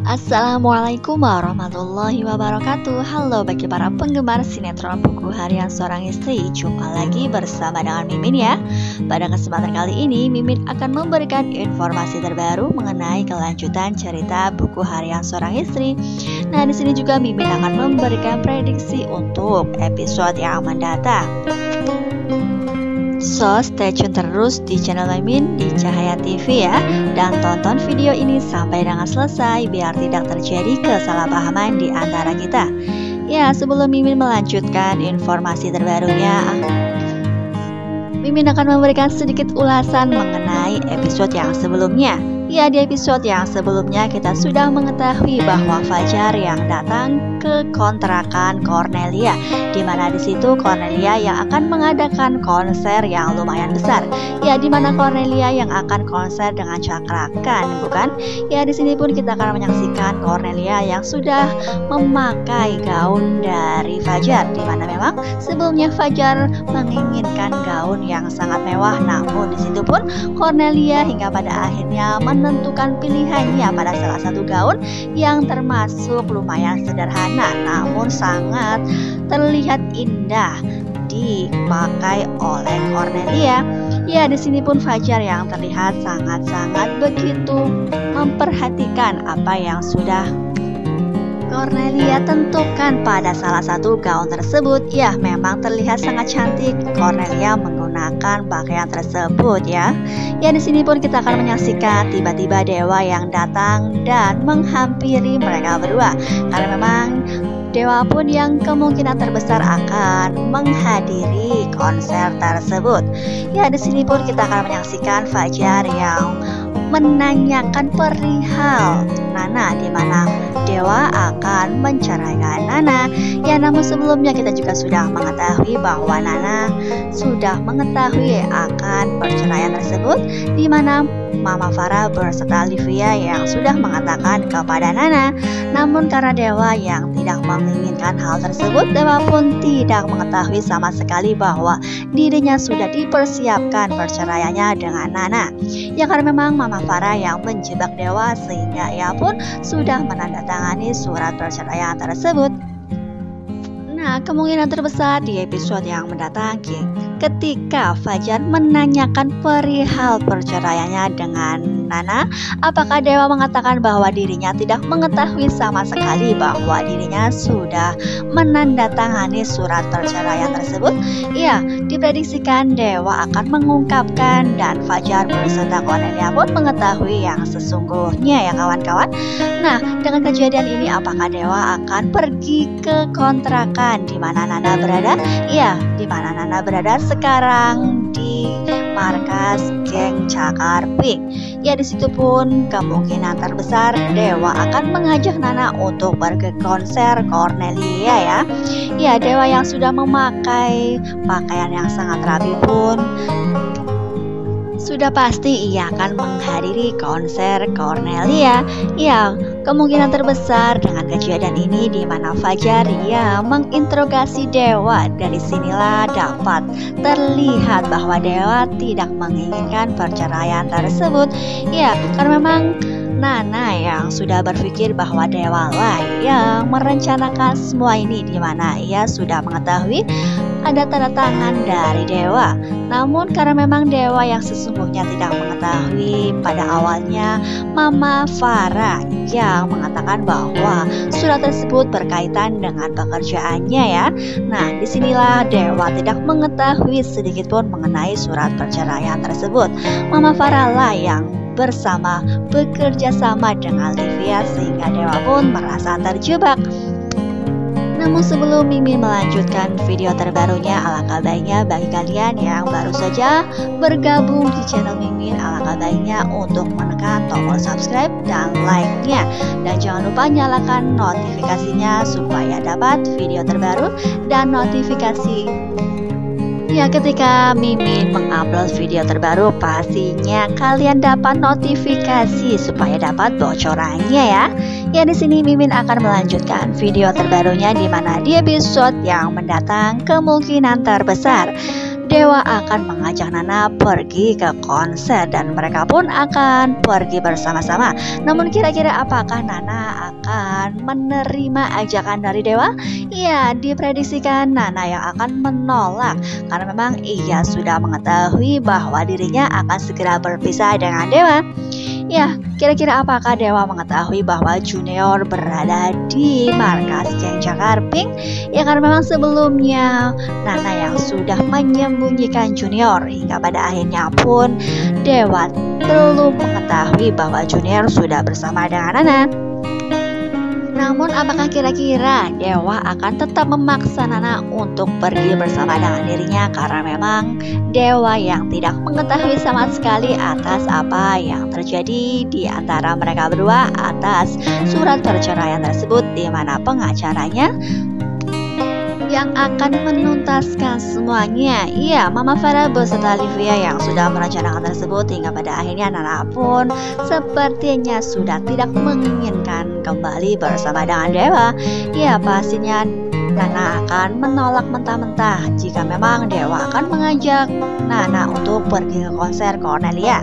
Assalamualaikum warahmatullahi wabarakatuh. Halo bagi para penggemar sinetron Buku Harian Seorang Istri. Jumpa lagi bersama dengan Mimin ya. Pada kesempatan kali ini Mimin akan memberikan informasi terbaru mengenai kelanjutan cerita Buku Harian Seorang Istri. Nah, di sini juga Mimin akan memberikan prediksi untuk episode yang mendatang. So, stay tune terus di channel Mimin di Cahaya TV ya. Dan tonton video ini sampai dengan selesai biar tidak terjadi kesalahpahaman di antara kita. Ya, sebelum Mimin melanjutkan informasi terbarunya, Mimin akan memberikan sedikit ulasan mengenai episode yang sebelumnya. Ya, di episode yang sebelumnya kita sudah mengetahui bahwa Fajar yang datang ke kontrakan Cornelia, di mana di situ Cornelia yang akan mengadakan konser yang lumayan besar. Ya, di mana Cornelia yang akan konser dengan cakrakan, bukan? Ya, di sini pun kita akan menyaksikan Cornelia yang sudah memakai gaun dari Fajar, di mana memang sebelumnya Fajar menginginkan gaun yang sangat mewah, namun di situ pun Cornelia hingga pada akhirnya menentukan pilihannya pada salah satu gaun yang termasuk lumayan sederhana namun sangat terlihat indah dipakai oleh Cornelia. Ya, di sini pun Fajar yang terlihat sangat-sangat begitu memperhatikan apa yang sudah Cornelia tentukan pada salah satu gaun tersebut. Ya, memang terlihat sangat cantik Cornelia menggunakan pakaian tersebut ya. Ya, di sini pun kita akan menyaksikan tiba-tiba Dewa yang datang dan menghampiri mereka berdua. Karena memang Dewa pun yang kemungkinan terbesar akan menghadiri konser tersebut. Ya, di sini pun kita akan menyaksikan Fajar yang menanyakan perihal Nana, di mana Dewa akan menceraikan Nana. Ya, namun sebelumnya kita juga sudah mengetahui bahwa Nana sudah mengetahui akan perceraian tersebut, di mana Mama Farah berserta Olivia yang sudah mengatakan kepada Nana. Namun karena Dewa yang tidak menginginkan hal tersebut, Dewa pun tidak mengetahui sama sekali bahwa dirinya sudah dipersiapkan perceraiannya dengan Nana. Ya, karena memang Mama Farah yang menjebak Dewa sehingga ia pun sudah menandatangani surat perceraian tersebut. Nah, kemungkinan terbesar di episode yang mendatang ketika Fajar menanyakan perihal perceraiannya dengan Nana, apakah Dewa mengatakan bahwa dirinya tidak mengetahui sama sekali bahwa dirinya sudah menandatangani surat perceraian tersebut? Ya, diprediksikan Dewa akan mengungkapkan dan Fajar beserta Cornelia pun mengetahui yang sesungguhnya ya kawan-kawan. Nah, dengan kejadian ini apakah Dewa akan pergi ke kontrakan di mana Nana berada? Ya, di mana Nana berada sekarang di markas geng Cakar Pink. Ya, di situ pun kemungkinan terbesar Dewa akan mengajak Nana untuk pergi konser Cornelia ya. Ya, Dewa yang sudah memakai pakaian yang sangat rapi pun sudah pasti ia akan menghadiri konser Cornelia. Ya, kemungkinan terbesar dengan kejadian ini di mana Fajar ia menginterogasi Dewa. Dari sinilah dapat terlihat bahwa Dewa tidak menginginkan perceraian tersebut. Ya, karena memang Nana yang sudah berpikir bahwa Dewa lah yang merencanakan semua ini, di mana ia sudah mengetahui ada tanda tangan dari Dewa. Namun karena memang Dewa yang sesungguhnya tidak mengetahui, pada awalnya Mama Farah yang mengatakan bahwa surat tersebut berkaitan dengan pekerjaannya ya. Nah, disinilah Dewa tidak mengetahui sedikit pun mengenai surat perceraian tersebut. Mama Farah lah yang bekerja sama dengan Olivia sehingga Dewa pun merasa terjebak. Namun sebelum Mimin melanjutkan video terbarunya, alangkah baiknya bagi kalian yang baru saja bergabung di channel Mimin, alangkah baiknya untuk menekan tombol subscribe dan like-nya. Dan jangan lupa nyalakan notifikasinya supaya dapat video terbaru dan notifikasi. Ya, ketika Mimin mengupload video terbaru, pastinya kalian dapat notifikasi supaya dapat bocorannya ya. Ya, di sini Mimin akan melanjutkan video terbarunya di mana di episode yang mendatang kemungkinan terbesar Dewa akan mengajak Nana pergi ke konser dan mereka pun akan pergi bersama-sama. Namun kira-kira apakah Nana akan menerima ajakan dari Dewa? Ya, diprediksikan Nana yang akan menolak karena memang ia sudah mengetahui bahwa dirinya akan segera berpisah dengan Dewa. Ya, kira-kira apakah Dewa mengetahui bahwa Junior berada di markas geng Cakar Pink? Ya, karena memang sebelumnya Nana yang sudah menyembunyikan Junior hingga pada akhirnya pun Dewa belum mengetahui bahwa Junior sudah bersama dengan Nana. Namun apakah kira-kira Dewa akan tetap memaksa Nana untuk pergi bersama dengan dirinya karena memang Dewa yang tidak mengetahui sama sekali atas apa yang terjadi di antara mereka berdua atas surat perceraian tersebut, di mana pengacaranya yang akan menuntaskan semuanya. Iya, Mama Farah beserta Livia yang sudah merencanakan tersebut hingga pada akhirnya Nana pun sepertinya sudah tidak menginginkan kembali bersama dengan Dewa. Ya, pastinya Nana akan menolak mentah-mentah jika memang Dewa akan mengajak Nana untuk pergi ke konser Cornelia.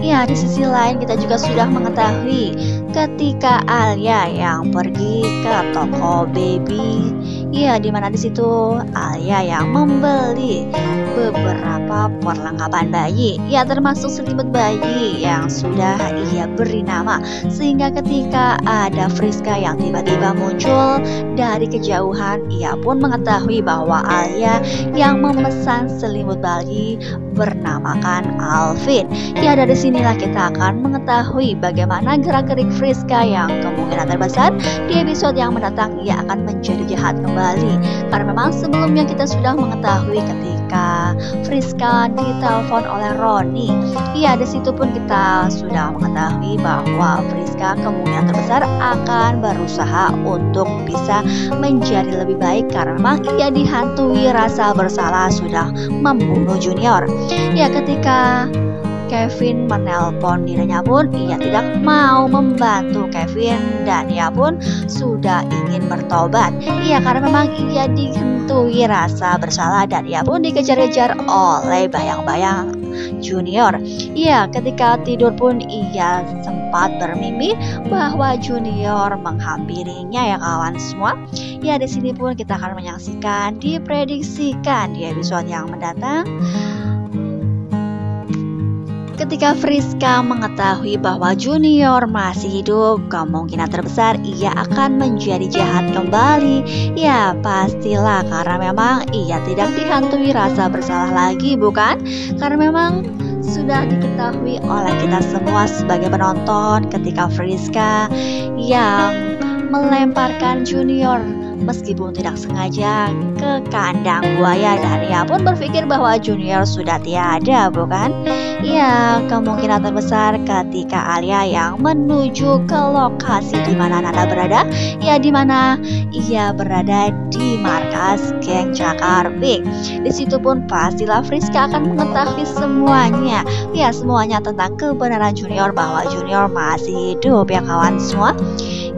Ya, di sisi lain kita juga sudah mengetahui ketika Alia yang pergi ke toko baby, ya, dimana di situ Alia yang membeli beberapa perlengkapan bayi, ya, termasuk selimut bayi yang sudah ia beri nama, sehingga ketika ada Friska yang tiba-tiba muncul dari kejauhan, ia pun mengetahui bahwa Alia yang memesan selimut bayi bernamakan Alvin. Ya, dari sinilah kita akan mengetahui bagaimana gerak-gerik Friska yang kemungkinan terbesar di episode yang mendatang ia akan menjadi jahat kembali. Karena memang sebelumnya kita sudah mengetahui ketika Friska ditelepon oleh Roni. Ya, di situ pun kita sudah mengetahui bahwa Friska kemungkinan terbesar akan berusaha untuk bisa menjadi lebih baik karena memang ia dihantui rasa bersalah sudah membunuh Junior. Ya, ketika Kevin menelpon dirinya pun ia tidak mau membantu Kevin dan ia pun sudah ingin bertobat. Iya, karena memang ia dihantui rasa bersalah dan ia pun dikejar-kejar oleh bayang-bayang Junior. Iya, ketika tidur pun ia sempat bermimpi bahwa Junior menghampirinya, ya kawan semua. Ya, di sini pun kita akan menyaksikan diprediksikan di episode yang mendatang. Ketika Friska mengetahui bahwa Junior masih hidup, kemungkinan terbesar ia akan menjadi jahat kembali. Ya, pastilah karena memang ia tidak dihantui rasa bersalah lagi, bukan? Karena memang sudah diketahui oleh kita semua sebagai penonton ketika Friska yang melemparkan Junior meskipun tidak sengaja ke kandang buaya dan ia pun berpikir bahwa Junior sudah tiada, bukan? Ya, kemungkinan terbesar ketika Alia yang menuju ke lokasi di mana Nana berada, ya di mana ia berada di markas geng Cakar Pink. Di situ pun pastilah Friska akan mengetahui semuanya, ya semuanya tentang kebenaran Junior bahwa Junior masih hidup, ya kawan semua.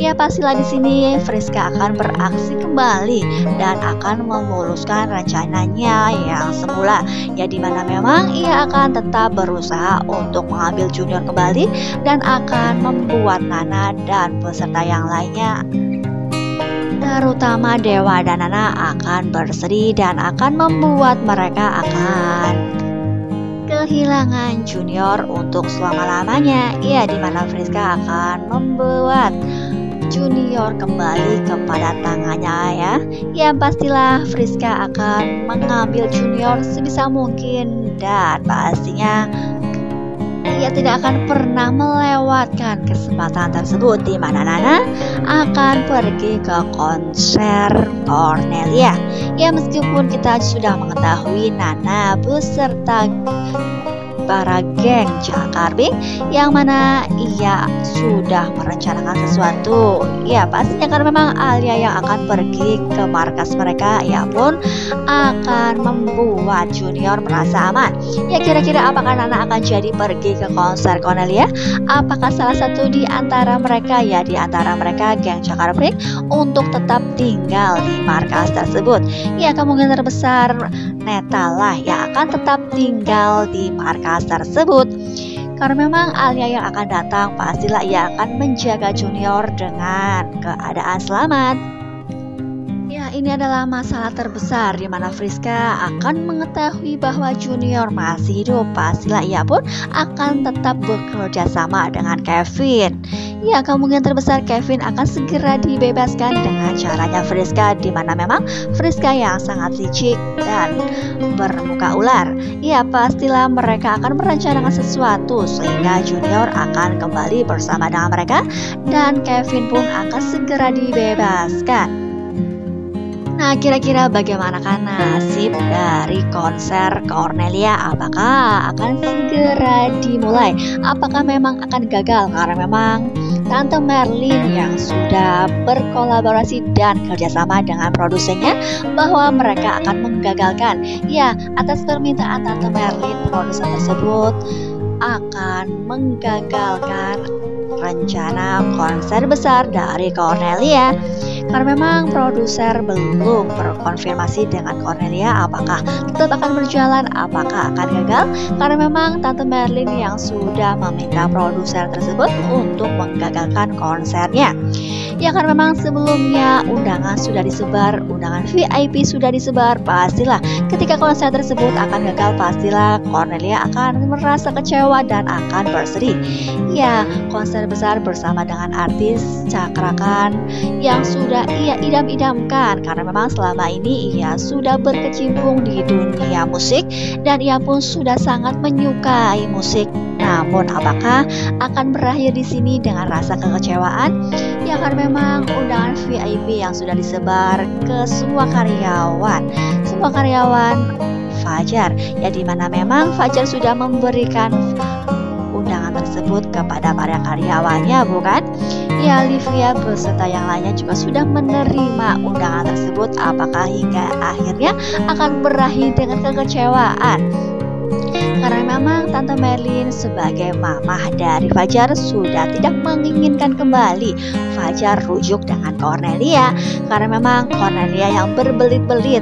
Ya, pastilah di sini Friska akan beraksi kembali dan akan memuluskan rencananya yang semula, ya dimana memang ia akan tetap berusaha untuk mengambil Junior kembali dan akan membuat Nana dan peserta yang lainnya, terutama Dewa dan Nana, akan bersedih dan akan membuat mereka akan kehilangan Junior untuk selama-lamanya. Ya, dimana Friska akan membuat Junior kembali kepada tangannya, ya. Ya, pastilah Friska akan mengambil Junior sebisa mungkin dan pastinya ia tidak akan pernah melewatkan kesempatan tersebut di mana Nana akan pergi ke konser Cornelia. Ya, meskipun kita sudah mengetahui Nana beserta para geng Cakar Pink yang mana ia sudah merencanakan sesuatu. Ya, pastinya karena memang Alia yang akan pergi ke markas mereka, ia pun akan membuat Junior merasa aman. Ya, kira-kira apakah Nana akan jadi pergi ke konser Cornelia? Apakah salah satu di antara mereka, ya di antara mereka geng Cakar Pink, untuk tetap tinggal di markas tersebut? Ya, kemungkinan terbesar Neta lah yang akan tetap tinggal di markas tersebut. Karena memang Alia yang akan datang pastilah ia akan menjaga Junior dengan keadaan selamat. Ya, ini adalah masalah terbesar di mana Friska akan mengetahui bahwa Junior masih hidup. Pastilah ia pun akan tetap bekerja sama dengan Kevin. Ya, kemungkinan terbesar Kevin akan segera dibebaskan dengan caranya Friska, di mana memang Friska yang sangat licik dan bermuka ular. Ya, pastilah mereka akan merencanakan sesuatu sehingga Junior akan kembali bersama dengan mereka dan Kevin pun akan segera dibebaskan. Nah, kira-kira bagaimanakah nasib dari konser Cornelia? Apakah akan segera dimulai? Apakah memang akan gagal? Karena memang Tante Merlin yang sudah berkolaborasi dan kerjasama dengan produsennya bahwa mereka akan menggagalkan. Ya, atas permintaan Tante Merlin, produsen tersebut akan menggagalkan rencana konser besar dari Cornelia. Karena memang produser belum berkonfirmasi dengan Cornelia apakah tetap akan berjalan, apakah akan gagal. Karena memang Tante Merlin yang sudah meminta produser tersebut untuk menggagalkan konsernya. Ya, karena memang sebelumnya undangan sudah disebar, undangan VIP sudah disebar, pastilah ketika konser tersebut akan gagal, pastilah Cornelia akan merasa kecewa dan akan bersedih. Ya, konser besar bersama dengan artis cakrakan yang sudah ia idam-idamkan, karena memang selama ini ia sudah berkecimpung di dunia musik dan ia pun sudah sangat menyukai musik. Namun apakah akan berakhir di sini dengan rasa kekecewaan? Ya, karena memang undangan VIP yang sudah disebar ke semua karyawan Fajar, ya dimana memang Fajar sudah memberikan undangan tersebut kepada para karyawannya, bukan? Ya, Livia beserta yang lainnya juga sudah menerima undangan tersebut. Apakah hingga akhirnya akan berakhir dengan kekecewaan? Karena memang Tante Merlin sebagai mamah dari Fajar sudah tidak menginginkan kembali Fajar rujuk dengan Cornelia. Karena memang Cornelia yang berbelit-belit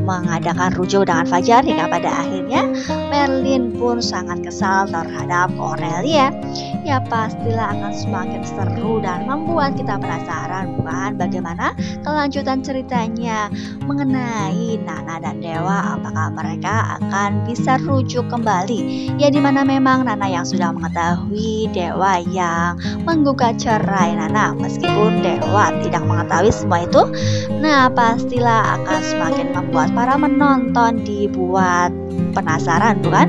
mengadakan rujuk dengan Fajar, hingga pada akhirnya Merlin pun sangat kesal terhadap Cornelia. Ya, pastilah akan semakin seru dan membuat kita penasaran, bukan, bagaimana kelanjutan ceritanya mengenai Nana dan Dewa. Apakah mereka akan bisa rujuk kembali? Ya, dimana memang Nana yang sudah mengetahui Dewa yang menggugat cerai Nana, meskipun Dewa tidak mengetahui semua itu. Nah, pastilah akan semakin membuat para penonton dibuat penasaran, bukan?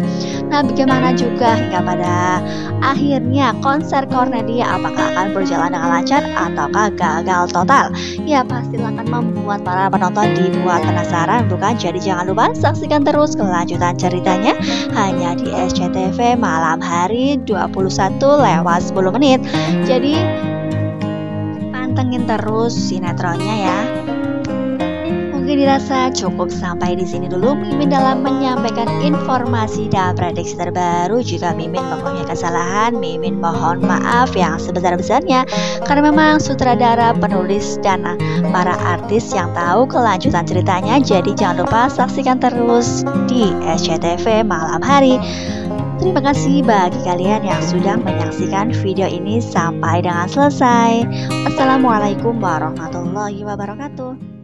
Nah, bagaimana juga hingga pada akhirnya konser Cornelia, apakah akan berjalan dengan lancar ataukah gagal total? Ya, pastilah akan membuat para penonton dibuat penasaran, bukan? Jadi jangan lupa saksikan terus kelanjutan ceritanya hanya di SCTV malam hari 21:10. Jadi pantengin terus sinetronnya ya. Mungkin dirasa cukup sampai di sini dulu Mimin dalam menyampaikan informasi dan prediksi terbaru. Jika Mimin mempunyai kesalahan, Mimin mohon maaf yang sebesar-besarnya, karena memang sutradara, penulis, dan para artis yang tahu kelanjutan ceritanya. Jadi jangan lupa saksikan terus di SCTV malam hari. Terima kasih bagi kalian yang sudah menyaksikan video ini sampai dengan selesai. Assalamualaikum warahmatullahi wabarakatuh.